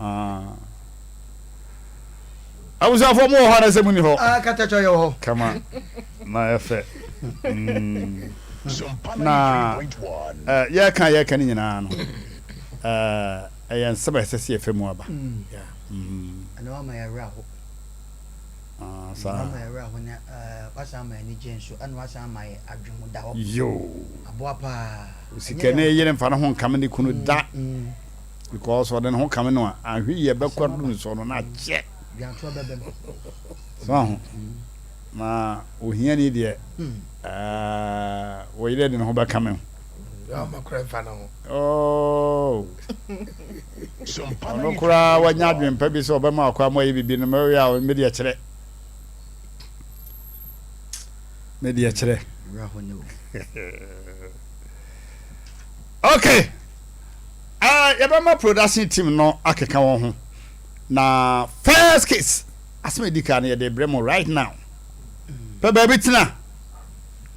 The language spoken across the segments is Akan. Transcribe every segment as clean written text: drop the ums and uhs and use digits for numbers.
I was for more hard as a money. I can't touch your come on. My affair. Nah, yeah, can you know? I am some SSC FM Mobile. Yeah. I know my raho. So, when what's on my Nijen, and what's on my Adjumda. yo, A boapa. see, can you find a home coming? They couldn't that because for the home coming on, and we are backward rooms or not yet. So, ma, we hear an idiot. We didn't know about coming. Oh, no crowd when you're doing purpose over my come away be in Maria or media today. Media today. Okay. My production team no akeka won ho. Na first case as me dika na de bremo right now. Pe baby tina.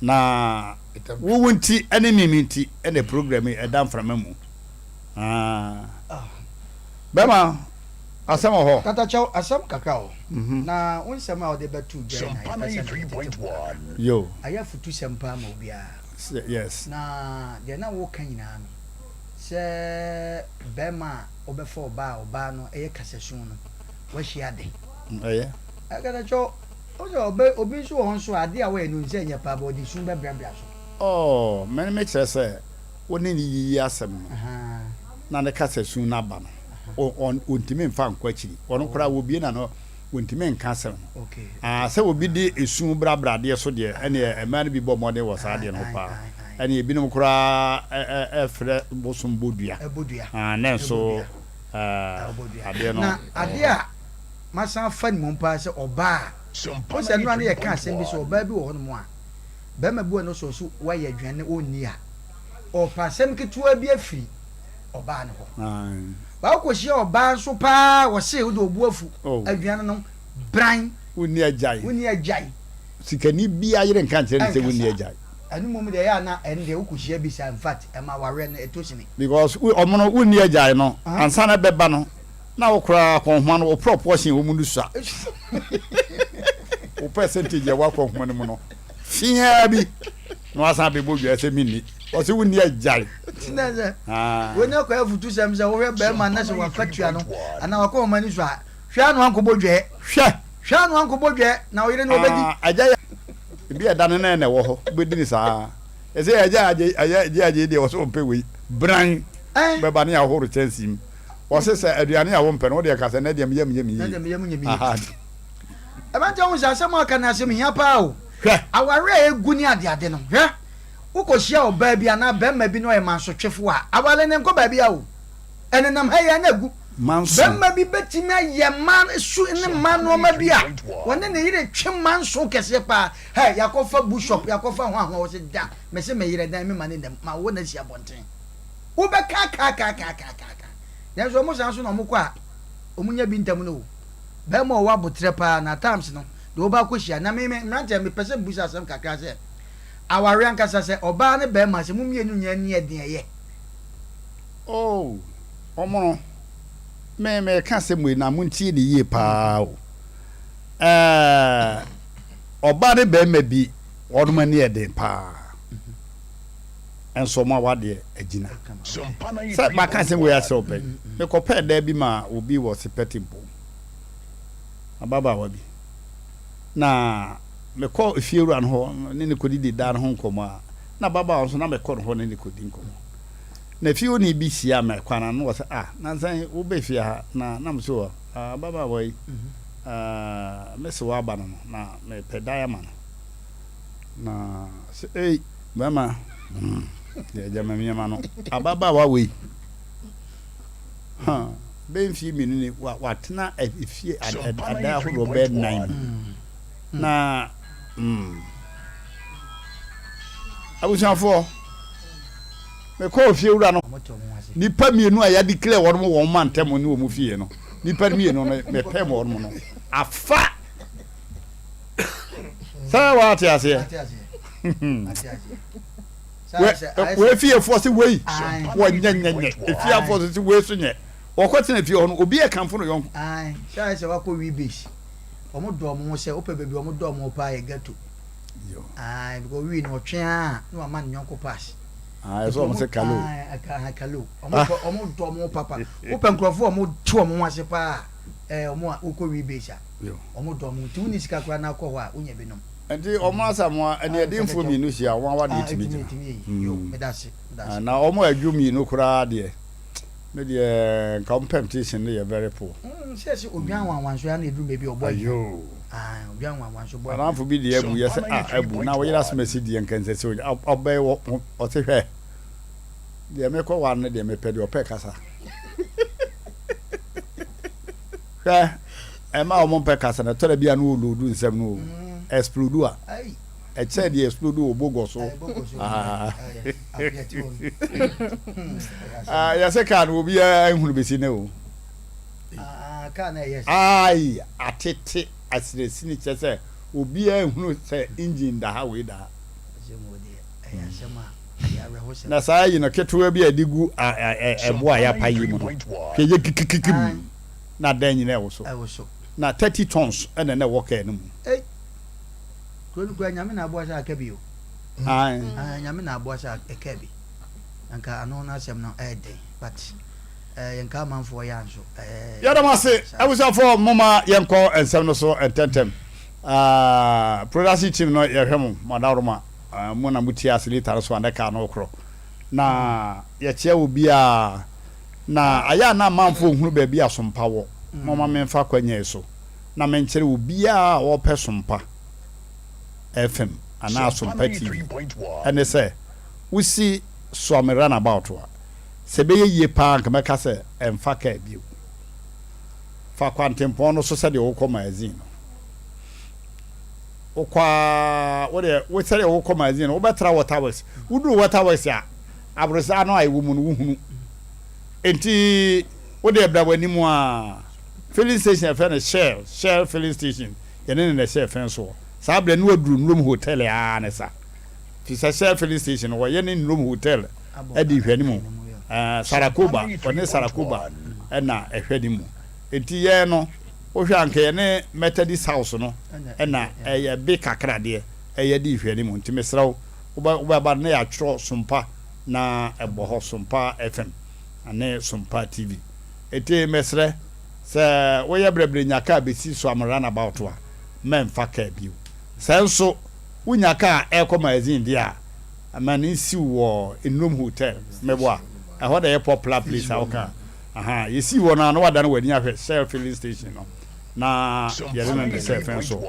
Na wo wonti enemy minti and the program e dan from mu. Bema asem ho. Katacho asem kakao. Na unsema o de betu je na 3.1. Yo. Aya futu sempa ma obia. Yes. Na de na wo kan nyina no. Se bema obefo oba no eye kasesun no. Wa hia de. Yeah. Katacho obi so ho so ade a we no nse nya pa body sun be bra so. Oh, man make say woni ni yi asem. Na de kasesun na ba no. On untimi mfa nkwachiri. Ono kora wo bie na no untimi nka asem. Okay. Se obi di esun bra de so de ene e man bi bo modern wo sa de no pa. Ene ebi no kora efre bosum bodua. Bodua. Na so ade no. Na ade a masan fa ni mo pa se oba. O se no na ye ka asem bi so oba bi wo ho no mo a. Ba ma bu no so wa ye adwane onni a. O pa asem ketua bi afiri oba ne ho. Ba ko hia oba so pa wo se wo do obu afu adwane no bran woni ajai sikani bia yire nka ntere se woni ajai anu mom de ya na ende wo ko hia bi sa in fact e ma ware na etosini because omono woni ajai no ansa na beba no na wo kra konhwa no wo proportion wo mu nusa o percentage ya wa konhwa no mu no fia bi no asa be bo dwa se minni o se woni ajai tinaze woni ko afutu sam se wo hwe be ma na se wa fatua no ana wa ko mani so a hwa no anko bodwe hwa no anko bodwe na oyire no obedi ajai bi adane na na wo ho bedi ni saa ese ajai de wo so mpe we bran be ba na ya horo chansim wo se aduane ya wo mpe no de ka se na de yem aha e ba nja wo sha se mo kana se mi pa o aware egu ni ade no hwe ukohia oba bia na bemma bi no e mansotwefo a awale ne nko ba bia o enenam ha ya na egu bemma bi betimi aye man su ne man no ma bia woni ne yire twe man so kese pa he yakofa bushop yakofa ho wo se da me se me yire dan me man ne ma wo na si abonten wo be ka na so mo san so no mo kwa omunya bi ntam no bemma o wa botre pa na times no de wo ba kohia na me nante me pese busa asem kakra se aware ankasa se oba ne be ma se mumienu nya ni eden ye oh omo me ka se mu na munti ni ye pa o oba ne be ma bi wonuma ni eden pa enso ma wade agina se ba ka se we ase ope me ko pe da bi ma obi wo se petimpo ababa wa bi na me call ifieru an ho ne ko didi dan ho nkoma na baba so na me call ho ne ko di nkoma na fiu ni bi sia me kwana no was na san wo be fia ha na nam so baba boy me se wa ba no na me pe diamond na mama ya jama mi ma no ababa wa we ha ben fi mi ni wa tena ifie ada ho ro be 9 na abusanfo me ko fie wura no nipa mienu a ya declare won man tem ni wo mu fie no nipa mienu no me pem won no afa sa wa ati ase we fie fo se we wo nyenyenye e fie fo se we so nye Okwetena fie hono obi e kanfo no yonko. Ai, say wako we base. Omo do omo say ope baby omo do omo pa e gato. Yo. Ai, because we no twe a no man nyonko pass. Ah, eso omo se kalo. Ai, kalo. Omo do omo papa. Ope nkrofo omo tu omo wase pa. Omo ukọ we base. Yo. Omo do omo tu ni sika kwa na akọ ho a onye benom. Enti omo asamo ene edinfo mi no hia wan wa de timi. Yo, medase. Na omo adwumi no kura de. Me de competition dey very poor. Say obian wan so ya na edu mebi oboy. Ayo. Obian wan so boy. Aranfo bi de ebu yes ebu na wo yira smesi de nkanse se obey o te hwe. De me ko wan de me pede opɛ kasa. Hwe e ma o mo pɛ kasa na tore bia no olodu nsɛm no explode a. Ai. E che de explode obogo so. Ya se kan obi ehunu besi ne o. Kan yes. Ai, atete asiresi ni che se obi ehunu se engine da ha we da. Na saa yi no ketewa bi adigu ebo a ya payi mu no. Hweye kikikikim. Na dan nyina e wo so. Na 30 tons ene na work e no mu. Kuru nyame na abo asa akabi o. Nyame na abo asa akabi. Anka ano na asem no den but yenka manfo ya nso. Ya ma se abusa for mama yenko ensem no so ententem. Production team no ye hwem madaroma mo na muti asili tare so andeka no okro. Na ye chia obi a na aya na manfo hunu ba bi asompa wo. Mama menfa kwanya so. Na menkere obi a wo pɛ sompa. FM ana Sompa TV ene say we see so me run about wa se be ye pa nka meka say emfa ka bio fa kwantempon no so se de wo kọ magazine no okwa wo de wo se de wo kọ magazine no wo betra water works wo duru water works a abrosa no ai wo mu no wo hunu enti wo de bra wani mu a filling station fa na shell filling station ye ne na shell fan so Sabre no aduru Nrom hotel ya na sa. Fi sa filling station wo ye ne Nrom hotel e di hwani mu. Sarakoba, one Sarakoba e na ehwani mu. Enti ye no wo hwa anka ye ne Methodist house no e na e ye bi kakra de e ye di hwani mu. Enti mesraw wo ba na ya twro Sompa na ebo ho Sompa FM ane Sompa TV. Enti mesre se wo ye brebre nyaka besi so amran about wa men fa ka biu. Senso wunya ka eko magazine dia amani si wo Nrom hotel mebo a ho da popular place awka yesi wo na no wada no wani ahwe shell filling station no na ye na de se fen so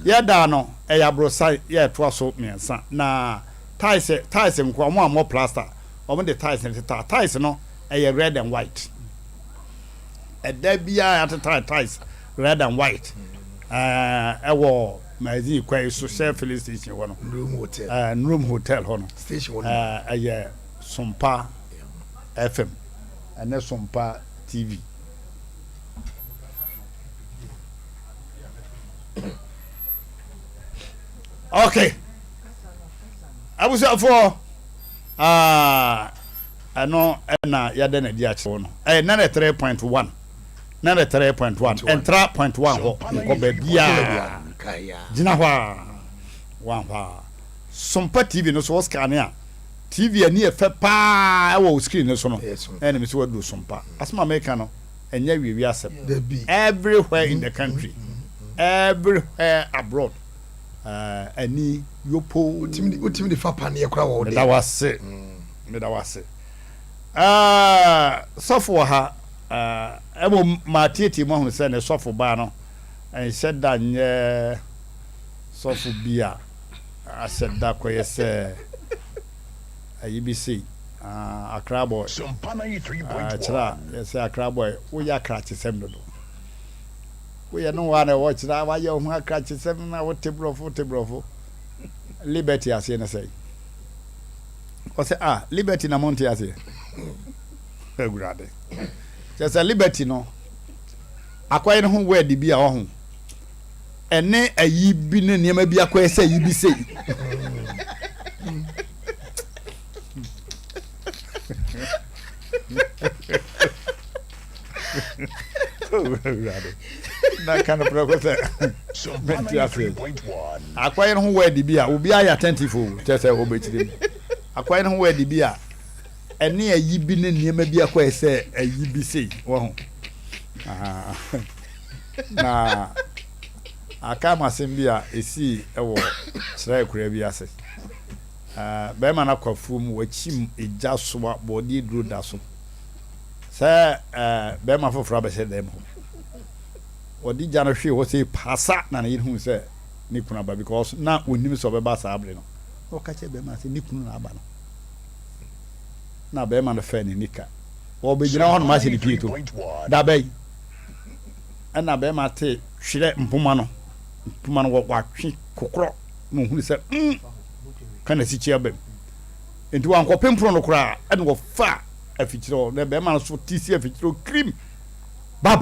ye da no e ya brosa ye to so miensa na tiles nko mo plaster o de tiles no e ye red and white e da bia at tiles red and white ewo magazine kwai so share filling station wono Nrom hotel hono station wono aye Sompa FM and Sompa TV. Okay, I was up for I know na ya de na di ache wono 93.1 93.1 entra 0.1 ho ko ba bia jina hwa wan hwa Sompa TV no so scan a TV ani e fe pa e wo screen no so no ene mi so wadu Sompa asma America no enya wiwi asem everywhere in the country everywhere abroad ani yopo utimi de fa pane kra wo de da wase me da wase sofo ha emo matieti mo hu se ne sofo ba no en sheda nye sofo bia aseda koyese ayibisi Accra boy Sompa 93.1 chira yes Accra boy wo ya kra chisem do wo ya no wa na wo chira wa ya hu akra chisem na wo tebrofo liberty ase na say o say liberty na monte ase egurade just liberty no akwaye no ho word bi a wo ho ene ayi bi ne niam bi akwaye say yi bi say na kind of process Sompa 93.1. akwaye no ho word bi a obi aye attentive o tese obechire akwaye no ho word bi a ene ayi bi ne niema bi akwaye se ayi bi sei wo ho na aka masem bi a esi ewo sra ekura bi ase be ma na kwafu mu wachim eja soa body duro da so se be ma foforo abese dem ho odi jana hwe wo say pasa na ne hu se ni kuna ba because na onim so be ba sa abre no o ka che be ma se ni kunu na aba no na be ma no fe ni nika wo be jina ho ma se ni pieto da be ana be ma te hwere mpoma no wo kwatwe kokoro no hu se kana si chia bem enti wan ko pempro no kura ene wo fa afichiro na be ma so tisi afichiro cream ba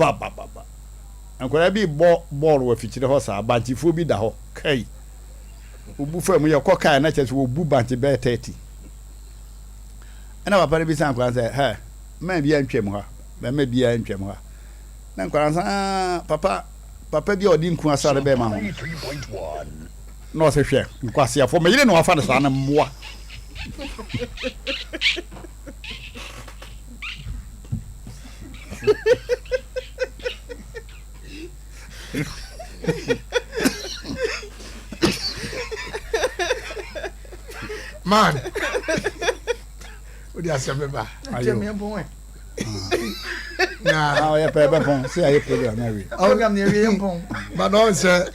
ankwara bi ball wa fichire ho sa bantifo bi da ho kai obu fa mu ye kokai na chese obu banti be 30 ana papa bi san kwa say ha ma bi antwem ha ma bi antwem ha na nkwara san papa bi odi nku asare be ma ho 93.1. no se hwe nkwase afo me yire no afa ne sa na mmoa Man. Odi asebeba. Tell empon. Na, ya pe be pon se aye program na we Program ne wie empon. but don't say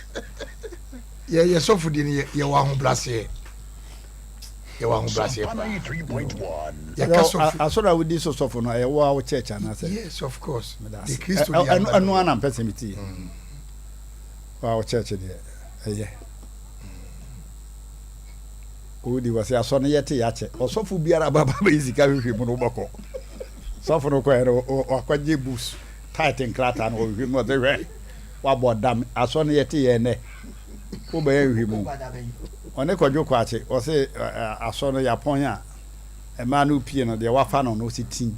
ye so fudi ni ye wa ho blase. Ye wa ho blase. Sompa 93.1. Ye ka so asora we di so for no aye wo church na say Yes, of course. the The Christo anu ana person miti wa church de eye odi wase aso no yete ya che osofo biara baba ba izika hwehwe mu no boko sofo no kwa ero akwaje bus tight nkrata no hwehwe mu de hwe wa bodam aso no yete ye ne wo ba hwehwe mu one kwadwo kwache o se aso no yapon a e ma no pie no de wa fa no no sitin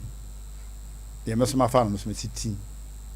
de mesoma fa no so sitin